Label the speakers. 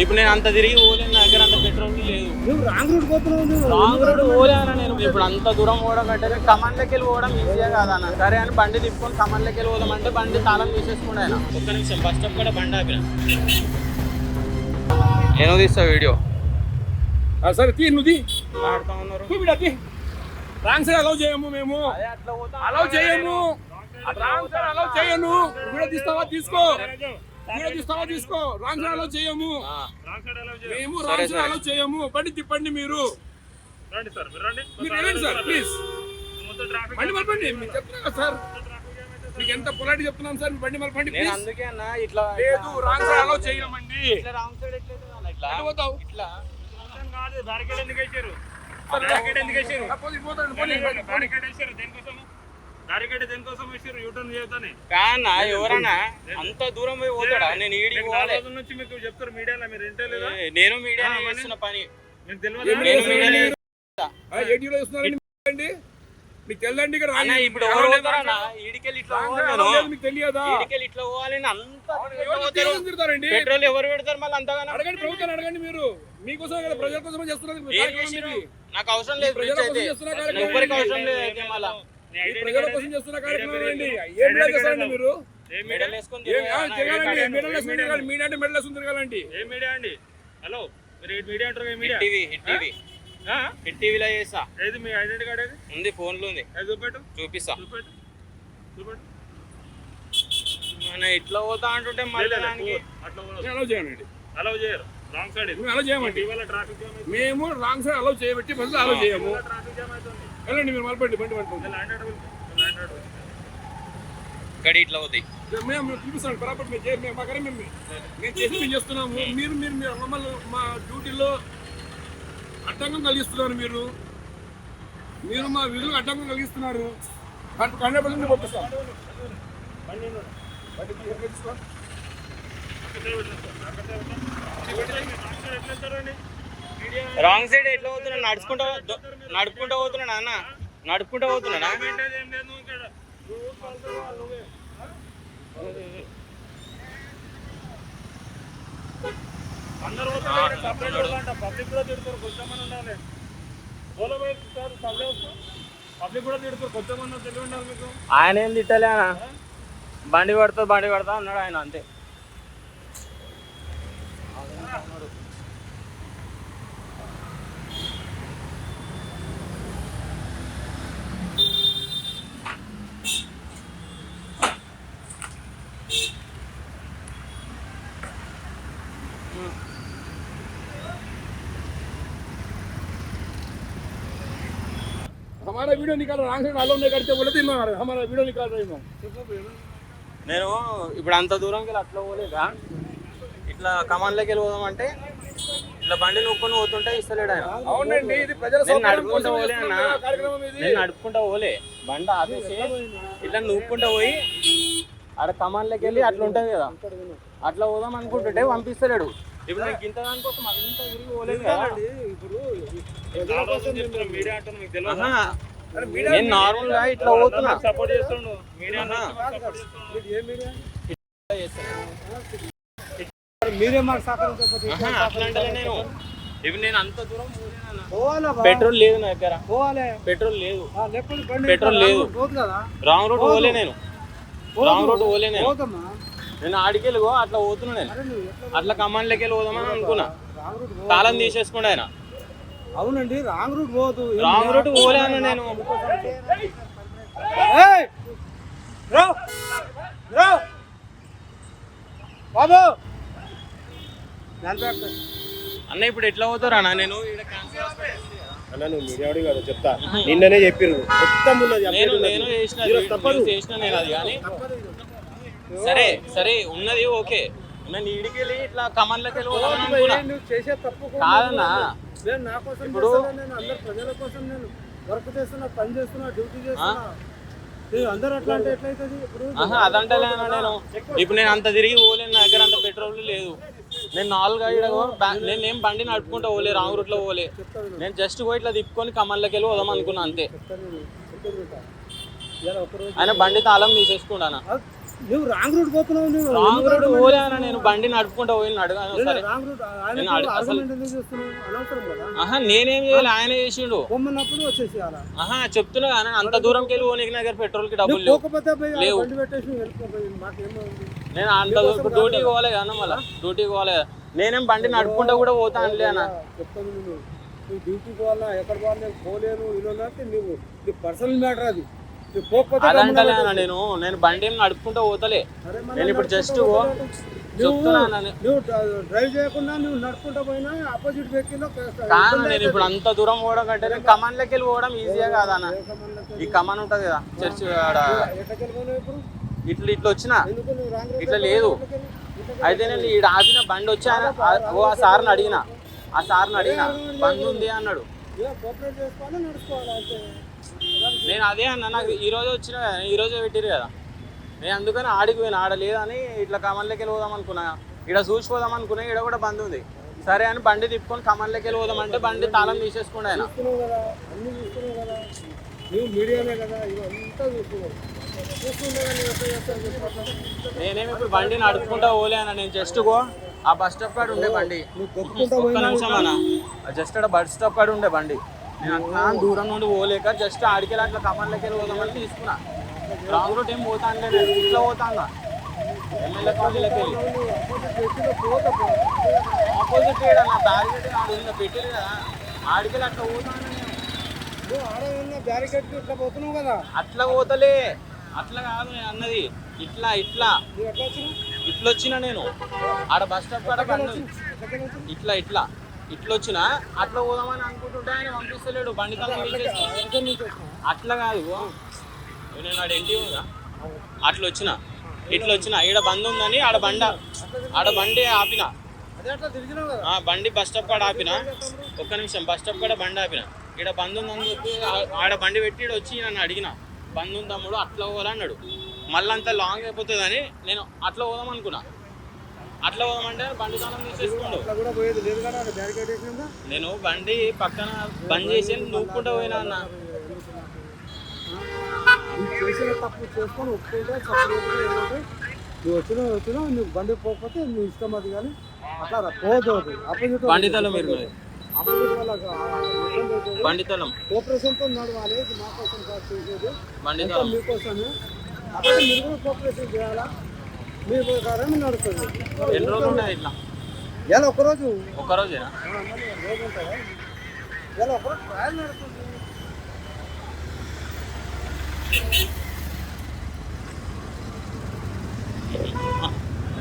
Speaker 1: ఇప్పుడు నేను అంత తిరిగి పోలేను, నా దగ్గర అంత పెట్రోల్ లేదు.
Speaker 2: రాంగ్ రూట్ పోతున్నావు.
Speaker 1: రాంగ్ రూట్ పోలేనా నేను. ఇప్పుడు అంత దూరం పోవడం అంటే ఖమ్మంలోకి వెళ్ళి పోవడం ఈజీగా కాదన్న. సరే అని బండి తిప్పుకొని ఖమ్మంలోకి వెళ్ళి పోదామంటే బండి తాళం తీసేసుకుంటే ఆయన. ఒక్క నిమిషం బస్ స్టాప్ కూడా బండి ఆపిన. నేను తీస్తా వీడియో.
Speaker 2: సరే తీ, నువ్వు
Speaker 1: మాట్లాడుతూ ఉన్నారు.
Speaker 2: రాంగ్ సైడ్ అలౌ చేయము మేము. అలౌ చేయము. రాంగ్ సైడ్ అలౌ చేయను. వీడియో తీస్తావా తీసుకో. వీడియో తీస్తావా తీసుకో. రాంగ్ సైడ్ అలౌ చేయము. మేము రాంగ్ సైడ్ అలౌ చేయము. బండి తిప్పండి మీరు. మీరు రండి సార్ ప్లీజ్. బండి మలపండి. మీకు చెప్తున్నా కదా సార్, మీకు ఎంత పొలైట్ చెప్తున్నాం సార్. బండి మలపండి ప్లీజ్.
Speaker 1: అందుకే అన్న ఇట్లా
Speaker 2: లేదు, రాంగ్ సైడ్ అలౌ చేయమండి.
Speaker 1: రాంగ్ సైడ్
Speaker 2: ఇట్లా పోతావు.
Speaker 1: ఇట్లా
Speaker 3: బ్యారికేడ్ ఎందుకు వేసారు? దేనికోసం వేసారు? యూటర్న్ చేయొద్దని
Speaker 1: కానా ఎవరన్నా అంత దూరం పోయి పోతాడా? నేను ఈడికి పోవాలి
Speaker 3: నుంచి మీకు చెప్తారు మీడియాలో. మీరు ఇంటే లేదా?
Speaker 1: నేను మీడియా చేస్తున్న పని
Speaker 3: మీకు తెలియదు.
Speaker 2: మీకు తెల్లండి ఇక్కడ
Speaker 1: అన్న. ఇప్పుడు ఎవరు పోతారన్నా? ఈడికెళ్ళి ఇట్లా పోవాలి.
Speaker 2: మీకు తెలియదా?
Speaker 1: ఈడికెళ్ళి ఇట్లా పోవాలని అంత
Speaker 2: తిరుగుతారండి.
Speaker 1: పెట్రోల్ ఎవరు పెడతారు మళ్ళీ అంతగానో?
Speaker 2: అడగండి, ప్రభుత్వాన్ని అడగండి. మీరు మీకోసం కదా, ప్రజల కోసమే చేస్తున్నారు.
Speaker 1: నాకు అవసరం లేదు. ఎవరికి అవసరం లేదు. అయితే మళ్ళా
Speaker 2: ప్రజల కోసం చేస్తున్న కార్యక్రమం అండి. ఏం మీడియా చేస్తారండి మీరు?
Speaker 1: మెడల్ వేసుకొని
Speaker 2: మీడియా అంటే మెడల్ వేసుకుని తిరగాలండి.
Speaker 3: ఏ మీడియా అండి? హలో, మీరు మీడియా అంటారు కదా? మీడియా
Speaker 1: హిట్ టీవీలో చేస్తా.
Speaker 3: ఏది మీ ఐడెంటిటీ కార్డ్? ఏది
Speaker 1: ఉంది, ఫోన్ లో ఉంది.
Speaker 3: చూపెట్టు.
Speaker 1: చూపిస్తా.
Speaker 3: చూపెట్టు.
Speaker 1: మన ఇట్లా పోతా అంటుంటే మళ్ళీ
Speaker 2: అలౌ చేయండి.
Speaker 3: అలౌ చేయరు. రాంగ్ సైడ్
Speaker 2: అలౌ చేయమండి.
Speaker 3: Traffic jam.
Speaker 2: మేము రాంగ్ సైడ్ అలౌ చేయబట్టి బస్సులో అలౌ చేయము.
Speaker 3: ట్రాఫిక్ జామ్ అవుతుంది.
Speaker 2: వెళ్ళండి మీరు మలపండి. బండి పట్టుకోండి.
Speaker 1: ఇక్కడ ఇట్లా పోతాయి.
Speaker 2: మేము చూపిస్తాం బరాబర్. మేము చేసి మేము చేస్తున్నాము. మీరు మమ్మల్ని మా డ్యూటీలో అడ్డంకం కలిగిస్తున్నారు. మీరు మా విధులకు అడ్డంకం కలిగిస్తున్నారు. 100% పంపిస్తాం.
Speaker 1: రాంగ్ సైడ్ ఎట్లా పోతున్నా? నడుపుకుంటా పోతున్నాడా అన్న? నడుపుకుంటా పోతున్నాడా?
Speaker 3: అందరూ పబ్లిక్ కూడా తిడుతారు, కొంచెం మంది ఉండాలి. పబ్లిక్ కూడా తిడుతారు, కొంచెం మంది తెలివి ఉండాలి మీకు.
Speaker 1: ఆయన ఏం తిట్టలే అన్న. బండి పడతా అన్నాడు ఆయన, అంతే.
Speaker 2: हमारा वीडियो निकाल रहा है, आलों ने करते बोले थे हमारा वीडियो निकाल रही हूँ.
Speaker 1: నేను ఇప్పుడు అంత దూరంకి వెళ్ళి అట్లా పోలేక ఇట్లా కమాన్లోకి వెళ్ళి పోదామంటే ఇట్లా బండి నూక్కొని పోతుంటే ఇస్తలేడు ఆయన.
Speaker 2: అవునండి, ఇది ప్రజల
Speaker 1: నడుపుకుంటా పోలే అన్న. నేను నడుపుకుంటా పోలే, బండి ఆపేసి ఇట్లా నూక్కుంటా పోయి ఆడ కమాన్లోకి వెళ్ళి అట్లా ఉంటుంది కదా, అట్లా పోదాం అనుకుంటుంటే పంపిస్తలేడు. ఇప్పుడు నేను ఇంత దానికోసం అంతా తిరిగి పోలేదు కదా. నేను నార్మల్ గా ఇట్లా పోతున్నా.
Speaker 3: సపోర్ట్ చేస్తుండు మీడియా.
Speaker 2: మీరే మాకు సహకరించకపోతే
Speaker 1: నేను ఇప్పుడు నేను అంత దూరం పెట్రోల్ లేదు నా దగ్గర. పెట్రోల్ లేదు. రాంగ్ రూట్ పోలే నేను. నేను ఆడికెళ్ళి అట్లా పోతున్నా. నేను అట్లా కమాండ్లోకి వెళ్ళి పోదామని అనుకున్నా. తాళం తీసేసుకుండా ఆయన.
Speaker 2: అవునండి, రాంగ్ రూట్ పోదు.
Speaker 1: రాంగ్ రూట్ పోలేను నేను.
Speaker 2: బాబు
Speaker 1: అన్న ఇప్పుడు ఎట్లా పోతారా అన్న? నేను
Speaker 4: అన్న నువ్వు మీడియా కాదు చెప్తా, నిన్ననే చెప్పిర్రు మొత్తం ఉన్నది.
Speaker 1: నేను చేసిన నేను అది కానీ సరే సరే ఉన్నది ఓకే. నేను ఈడికెళ్ళి ఇట్లా కమాన్లోకి వెళ్ళి కాదన్నా. ఇప్పుడు
Speaker 2: అందరు ప్రజల కోసం నేను వర్క్ చేస్తున్నా, పని చేస్తున్నా, డ్యూటీ చేస్తున్నా. అందరూ అట్లా అంటే ఎట్లయితుంది?
Speaker 1: అదంటలేనా నేను. ఇప్పుడు నేను అంత తిరిగి పోలేను, నా దగ్గర అంత పెట్రోల్ లేదు. నేను 4 నేను ఏం బండి నడుపుకుంటా పోలే, రాంగ్ రూట్లో పోలే. నేను జస్ట్ పోయి ఇట్లా తిప్పుకొని కమాన్లోకి వెళ్ళి పోదాం అనుకున్నా అంతే. ఆయన బండి తాళం తీసేసుకుంటానా.
Speaker 5: నువ్వు రాంగ్ రూట్ పోతున్నావు. నువ్వు
Speaker 1: రాంగ్ రోడ్ పోలే అన్న, నేను బండి నడుపుకుంటా పోయి అడగాను సరే.
Speaker 5: రాంగ్ రూట్
Speaker 1: నేను అసలు
Speaker 5: ఎందుకు చేస్తున్నావు? అనవసరం కదా.
Speaker 1: ఆహా నేనేం చేయాలి, ఆయన చేసిండు.
Speaker 5: పొమ్మన్నప్పుడు వచ్చేసి అలా
Speaker 1: ఆహా చెప్తున్నా కానీ అంత దూరంకి వెళ్ళి పోనీకి నా దగ్గర పెట్రోల్ కి డబ్బులు లేవు.
Speaker 5: పోకపోతే పోయి ఆ
Speaker 1: లేవు.
Speaker 5: బండి పెట్టేసి వెళ్ళిపోయి మాకేమవుతుంది?
Speaker 1: నేను అంత డ్యూటీకి పోలే కదా మళ్ళీ, డ్యూటీకి పోలే. నేనేం బండి నడుపుకుంటా కూడా పోతా అనలే అన్న.
Speaker 5: చెప్తాను నువ్వు డ్యూటీకి పోవాలా ఎక్కడ పోవాలి పోలేను ఇలా నువ్వు నీ పర్సనల్ మ్యాటర్ అది. నువ్వు పోకపోతే
Speaker 1: అదంటలే అన్న, నేను బండి ఏం నడుపుకుంటా పోతలే.
Speaker 5: సరే మళ్ళీ
Speaker 1: నేను ఇప్పుడు జస్ట్ చెప్తున్నా అన్న.
Speaker 5: నువ్వు డ్రైవ్ చేయకుండా నువ్వు నడుపుకుంటా పోయినా ఆపోజిట్ వెహికల్
Speaker 1: కాదు నేను ఇప్పుడు అంత దూరం పోవడం కంటే నేను కమాన్లోకి వెళ్ళి పోవడం ఈజీగా కాదన్న. ఈ కమాన్ ఉంటది కదా చర్చ్ ఆడ,
Speaker 5: ఇప్పుడు
Speaker 1: ఇట్లా ఇట్లా వచ్చిన
Speaker 5: ఎందుకు నువ్వు రాంగ్
Speaker 1: ఇట్లా లేదు. అయితే నేను ఈడ ఆపిన బండి వచ్చి ఆ సార్ని అడిగిన, బండి ఉంది అన్నాడు.
Speaker 5: కోఆపరేట్ చేసుకోవాలి నడుచుకోవాలి అంతే.
Speaker 1: నేను అదే అన్న, నాకు ఈ రోజు వచ్చిన ఈ రోజే పెట్టిరు కదా, నేను అందుకని ఆడికి పోయినా. ఆడ లేదని ఇట్లా కమన్లోకి వెళ్ళి పోదాం అనుకున్నా, ఇక్కడ చూసిపోదాం అనుకున్నా. ఇక్కడ కూడా బంద్ ఉంది. సరే అని బండి తిప్పుకొని కమన్లోకి వెళ్ళి పోదాం అంటే బండి తాళం తీసేసుకుండే ఆయన.
Speaker 5: చూస్తున్నావు కదా, అన్నీ చూస్తున్నావు కదా, నువ్వు మీడియానే కదా, ఇవంతా చూస్తున్నావు. చూస్తుండే నువ్వు ఎట్లా చేస్తావు చెప్పు.
Speaker 1: నేనేమి ఇప్పుడు బండి నడుపుకుంటా పోలే అన్న, నేను జస్ట్ గో ఆ బస్ స్టాప్ కాడ ఉండే బండి.
Speaker 5: నువ్వు కొట్టుకుంటా
Speaker 1: ఒక్క
Speaker 5: పోయినా
Speaker 1: నిమిషం అన్న, జస్ట్ అక్కడ బస్ స్టాప్ కాడ ఉండే బండి. నేను అట్లా దూరం నుండి పోలేక జస్ట్ ఆడికెళ్ళి అట్లా కమన్లోకి వెళ్ళి పోదామని తీసుకున్నా. రాంగ్ రూట్ ఏం పోతా అంటే నేను ఇట్లా పోతా అన్న, ఎమ్మెల్యే కాలనీలోకి వెళ్ళి. ఆపోజిట్ నా బ్యారికేడ్ ఆడు ఉంది పెట్టిరు కదా, ఆడికెళ్ళి అట్లా పోతా అన్న నేను.
Speaker 5: నువ్వు ఆడ బ్యారికేడ్ ఇట్లా పోతున్నావు కదా,
Speaker 1: అట్లా పోతలే, అట్లా కాదు నేను అన్నది. ఇట్లా ఇట్లా
Speaker 5: నువ్వు ఎట్లా వచ్చినావు?
Speaker 1: ఇట్లా వచ్చిన నేను ఆడ బస్ స్టాప్ కాడ బండి ఉంది. ఇట్లా ఇట్లా ఇట్లా వచ్చిన అట్లా పోదామని అనుకుంటుంటే ఆయన పంపిస్తలేడు, బండి తల అట్లా కాదు. నేను ఆడ ఏంటి అట్లా వచ్చిన ఇట్లా వచ్చిన ఈడ బండి ఉందని ఆడ బండి ఆపిన.
Speaker 5: అదే అట్లా తిరిగినావు కదా.
Speaker 1: బండి బస్ స్టాప్ కాడ ఆపిన. ఒక్క నిమిషం బస్ స్టాప్ కాడ బండి ఆపిన. ఈడ బండి ఉందని చెప్పి ఆడ బండి పెట్టి ఈడ వచ్చి నన్ను అడిగిన, బండి ఉంది తమ్ముడు అట్లా పోవాలన్నాడు. మళ్ళీ అంత లాంగ్ అయిపోతుందని నేను అట్లా పోదాం అనుకున్నా. అట్లా పోదామంటే బండి తాళం తీసేసుకోండు.
Speaker 5: అట్లా కూడా పోయేది లేదు కదా, బ్యారికేడ్ వేసినా.
Speaker 1: నేను బండి పక్కన బంద్ చేసి నూక్కుంటూ పోయినా అన్న.
Speaker 5: నువ్వు చేసిన తప్పు చేసుకొని ఒప్పుకుంటే సపరేట్గా ఏంటంటే నువ్వు వచ్చినావు నువ్వు బండి పోకపోతే నీ ఇష్టం అది. కానీ అట్లా పోదు ఆపోజిట్
Speaker 1: బండి తలం మీరు
Speaker 5: ఆపోజిట్ వాళ్ళకి ఇబ్బంది అవుతుంది.
Speaker 1: బండి తలం
Speaker 5: కోఆపరేషన్తో నడవాలి, ఇది మా కోసం కాదు చేసేది,
Speaker 1: బండి
Speaker 5: అంతా
Speaker 1: తలం
Speaker 5: మీకోసమే. అప్పుడు మీరు కూడా కోఆపరేషన్ చేయాలా, మీ ప్రకారం నడుస్తుంది.
Speaker 1: ఎన్ని రోజులు ఉంటాయి ఇట్లా?
Speaker 5: ఇలా ఒక్కరోజు
Speaker 1: ఒక్కరోజేనా?
Speaker 5: రోజు ఉంటాయా? ఇలా ఒక్కరోజు ట్రయల్ నడుస్తుంది.